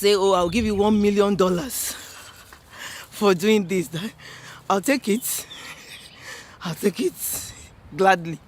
say, oh, I'll give you $1 million for doing this, I'll take it. I'll take it gladly.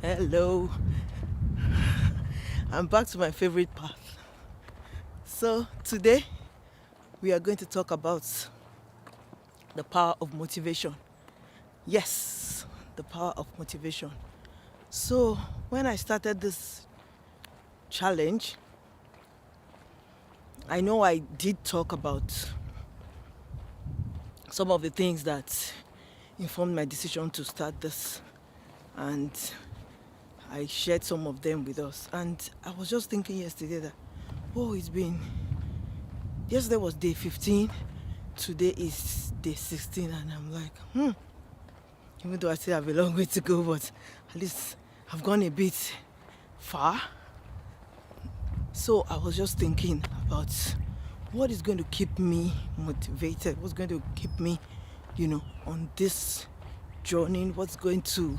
Hello, I'm back to my favorite path. So today we are going to talk about the power of motivation. Yes, the power of motivation. So when I started this challenge, I know I did talk about some of the things that informed my decision to start this, and I shared some of them with us. And I was just thinking yesterday that, yesterday was day 15, today is day 16, and I'm like, even though I still have a long way to go, but at least I've gone a bit far. So I was just thinking about what is going to keep me motivated, what's going to keep me, on this journey, what's going to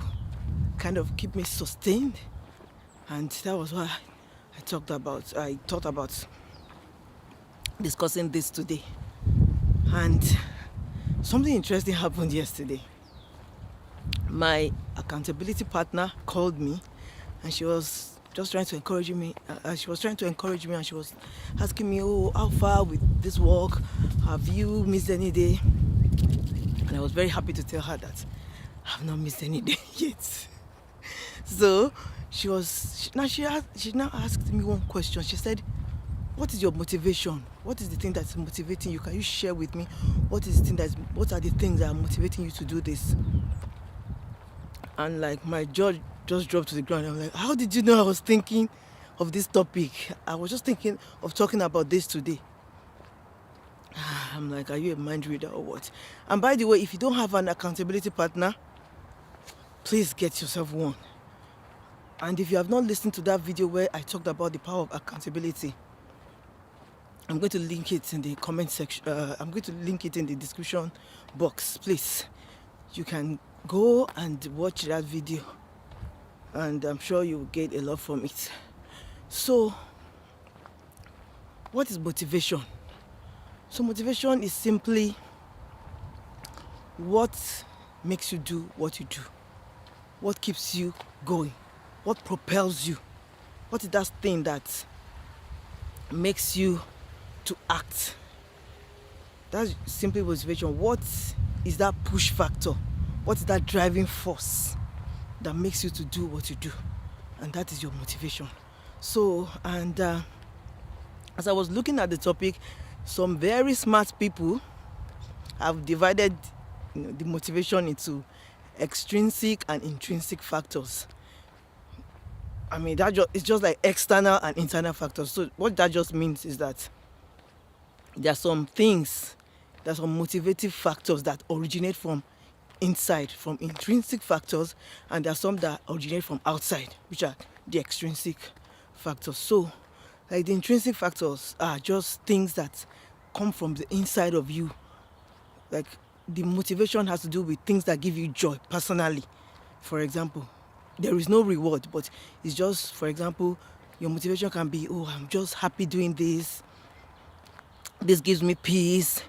kind of keep me sustained. And that was why I thought about discussing this today. And something interesting happened yesterday. My accountability partner called me, and she was just trying to encourage me. And she was asking me, oh, how far with this work? Have you missed any day? And I was very happy to tell her that I have not missed any day yet. So she now asked me one question. She said, what is your motivation? What is the thing that's motivating you? Can you share with me what are the things that are motivating you to do this? And like my jaw just dropped to the ground. I'm like, how did you know I was thinking of this topic? I was just thinking of talking about this today. I'm like, are you a mind reader or what? And by the way, if you don't have an accountability partner, please get yourself one. And if you have not listened to that video where I talked about the power of accountability, I'm going to link it in the comment section. I'm going to link it in the description box. Please, you can go and watch that video, and I'm sure you will get a lot from it. So, what is motivation? So motivation is simply what makes you do what you do, what keeps you going, what propels you, what is that thing that makes you to act. That's simply motivation. What is that push factor? What is that driving force that makes you to do what you do? And that is your motivation. So, and as I was looking at the topic, some very smart people have divided the motivation into extrinsic and intrinsic factors. I mean, it's just like external and internal factors. So what that just means is that there are some motivative factors that originate from inside, from intrinsic factors, and there are some that originate from outside, which are the extrinsic factors. So, like, the intrinsic factors are just things that come from the inside of you. Like, the motivation has to do with things that give you joy personally. For example, there is no reward, but it's just, for example, your motivation can be, oh, I'm just happy doing this. This gives me peace.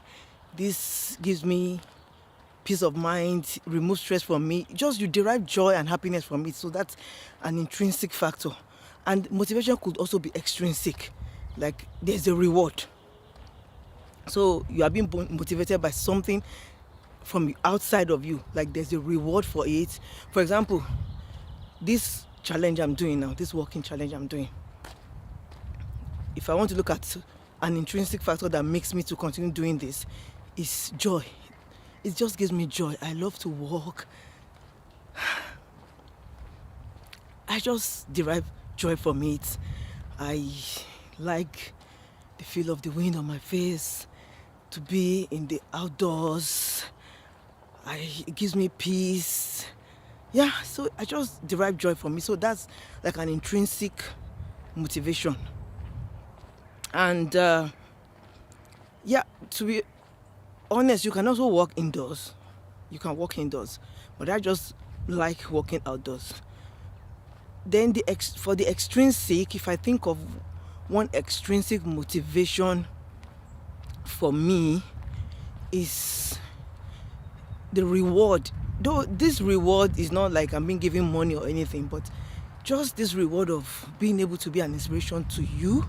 This gives me peace of mind, remove stress from me. Just you derive joy and happiness from it. So that's an intrinsic factor. And motivation could also be extrinsic. Like, there's a reward. So you are being motivated by something from the outside of you. Like, there's a reward for it. For example, this challenge I'm doing now, this walking challenge I'm doing, if I want to look at an intrinsic factor that makes me to continue doing this, is joy. It just gives me joy. I love to walk. I just derive joy from it. I like the feel of the wind on my face, to be in the outdoors. It gives me peace. Yeah, so I just derive joy from it. So that's like an intrinsic motivation. And yeah, to be honest, you can also walk indoors. You can walk indoors, but I just like walking outdoors. Then for the extrinsic, if I think of one extrinsic motivation for me, is the reward. Though this reward is not like I'm being given money or anything, but just this reward of being able to be an inspiration to you,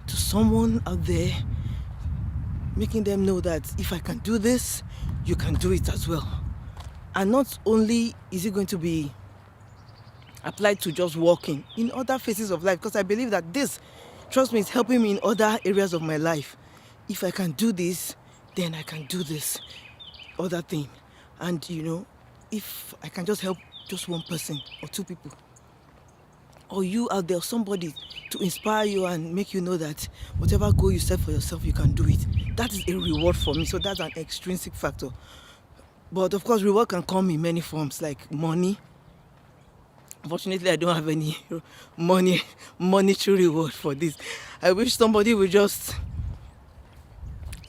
to someone out there, making them know that if I can do this, you can do it as well. And not only is it going to be applied to just walking, in other phases of life, because I believe that this, trust me, is helping me in other areas of my life. If I can do this, then I can do this other thing. And if I can just help just one person or two people, or you out there, somebody, to inspire you and make you know that whatever goal you set for yourself, you can do it, that is a reward for me. So that's an extrinsic factor. But of course, reward can come in many forms, like money. Unfortunately, I don't have any monetary reward for this. I wish somebody would just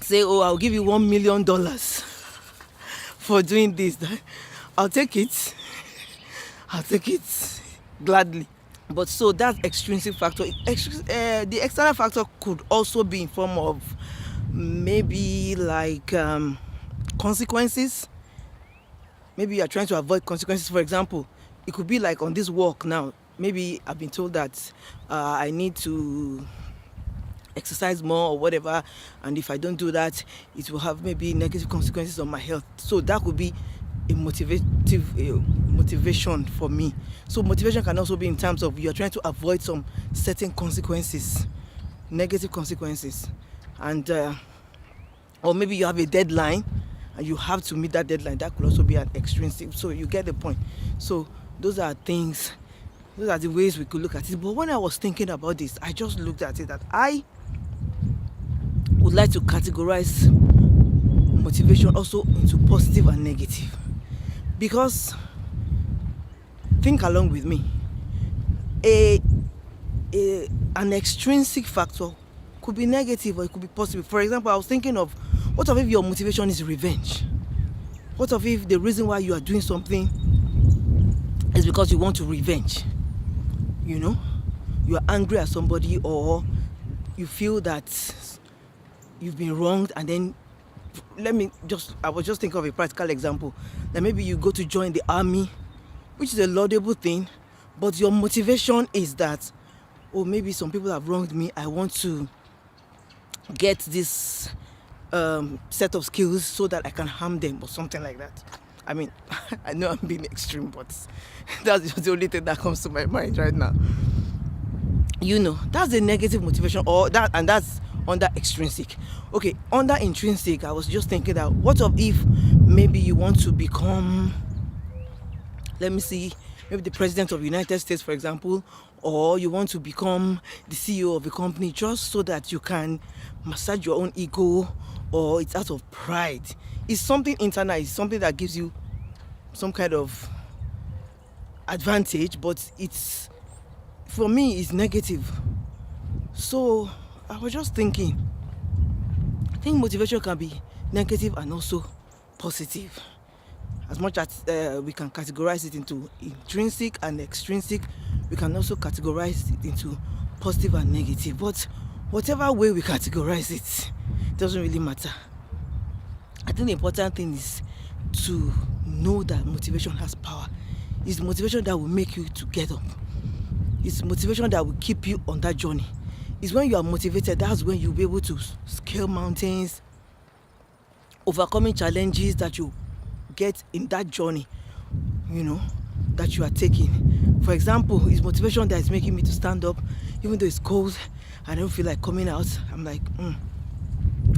say, oh, I'll give you $1 million for doing this. I'll take it gladly. But so that's extrinsic factor. The external factor could also be in form of maybe like consequences. Maybe you are trying to avoid consequences. For example, it could be like on this walk now. Maybe I've been told that I need to exercise more or whatever, and if I don't do that, it will have maybe negative consequences on my health. So that could be a motivation for me. So motivation can also be in terms of you're trying to avoid some certain consequences, negative consequences, and or maybe you have a deadline and you have to meet that deadline. That could also be an extrinsic. So you get the point. So those are things, those are the ways we could look at it. But when I was thinking about this, I just looked at it that I would like to categorize motivation also into positive and negative. Because, think along with me, an extrinsic factor could be negative or it could be positive. For example, I was thinking of, what if your motivation is revenge? What if the reason why you are doing something is because you want to revenge? You are angry at somebody, or you feel that you've been wronged, and then I was just thinking of a practical example, that maybe you go to join the army, which is a laudable thing, but your motivation is that, oh, maybe some people have wronged me, I want to get this set of skills so that I can harm them, or something like that. I mean, I know I'm being extreme, but that's just the only thing that comes to my mind right now. That's a negative motivation, and that's under extrinsic. Okay, under intrinsic, I was just thinking that what if maybe you want to become, let me see, maybe the president of the United States, for example, or you want to become the CEO of a company just so that you can massage your own ego, or it's out of pride. It's something internal, it's something that gives you some kind of advantage, but for me, it's negative. So I was just thinking, I think motivation can be negative and also positive. As much as we can categorize it into intrinsic and extrinsic, we can also categorize it into positive and negative. But whatever way we categorize it, doesn't really matter. I think the important thing is to know that motivation has power. It's motivation that will make you to get up. It's motivation that will keep you on that journey. It's when you are motivated, that's when you'll be able to scale mountains, overcoming challenges that you get in that journey, that you are taking. For example, it's motivation that is making me to stand up, even though it's cold, I don't feel like coming out. I'm like,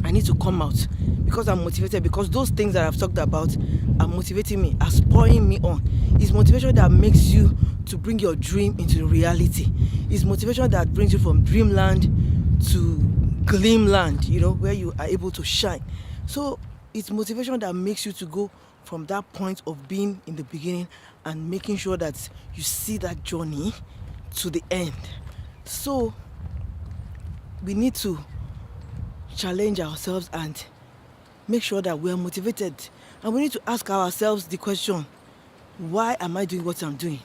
I need to come out because I'm motivated, because those things that I've talked about are motivating me, are spurring me on. It's motivation that makes you to bring your dream into reality. It's motivation that brings you from dreamland to gleamland, where you are able to shine. So it's motivation that makes you to go from that point of being in the beginning and making sure that you see that journey to the end. So we need to challenge ourselves and make sure that we are motivated. And we need to ask ourselves the question, why am I doing what I'm doing?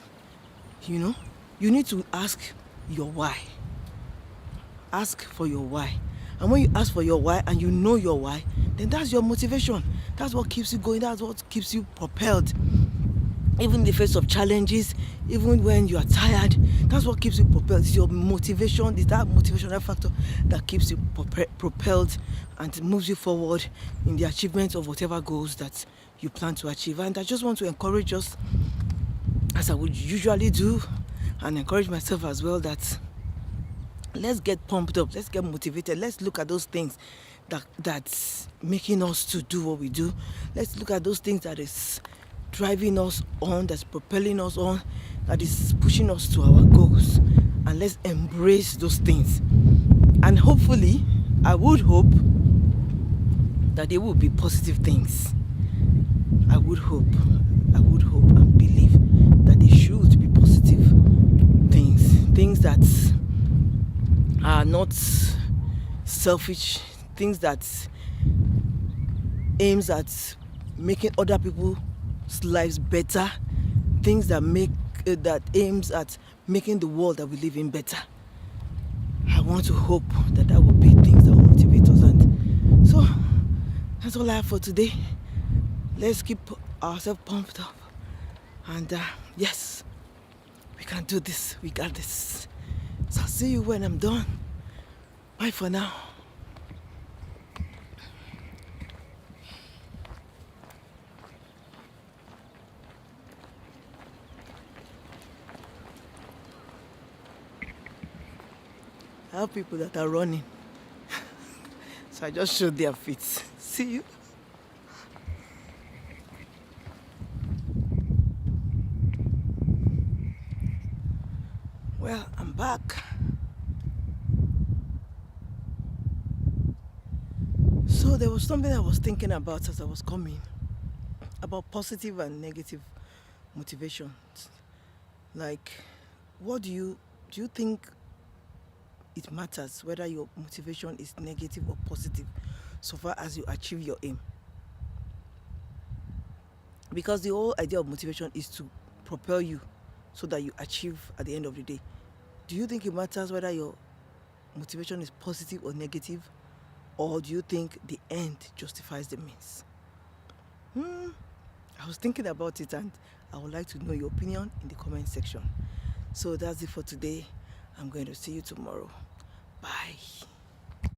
You need to ask your why. Ask for your why. And when you ask for your why and you know your why, then that's your motivation. That's what keeps you going. That's what keeps you propelled. Even in the face of challenges, even when you are tired, that's what keeps you propelled. It's your motivation, it's that motivational factor that keeps you propelled and moves you forward in the achievement of whatever goals that you plan to achieve. And I just want to encourage us, as I would usually do, and encourage myself as well, that let's get pumped up, let's get motivated, let's look at those things that's making us to do what we do. Let's look at those things that is driving us on, that's propelling us on, that is pushing us to our goals, and let's embrace those things. And hopefully, I would hope that they will be positive things. I would hope and believe that they should be positive things that are not selfish, things that aims at making other people's lives better, things that aims at making the world that we live in better. I want to hope that will be things that will motivate us. And so that's all I have for today. Let's keep ourselves pumped up, and yes, we can do this. We got this. So I'll see you when I'm done. Bye for now. I have people that are running, so I just showed their feet. See you. Well, I'm back. So there was something I was thinking about as I was coming, about positive and negative motivations. Like, what do you think it matters whether your motivation is negative or positive so far as you achieve your aim? Because the whole idea of motivation is to propel you so that you achieve at the end of the day. Do you think it matters whether your motivation is positive or negative? Or do you think the end justifies the means? I was thinking about it, and I would like to know your opinion in the comment section. So that's it for today. I'm going to see you tomorrow.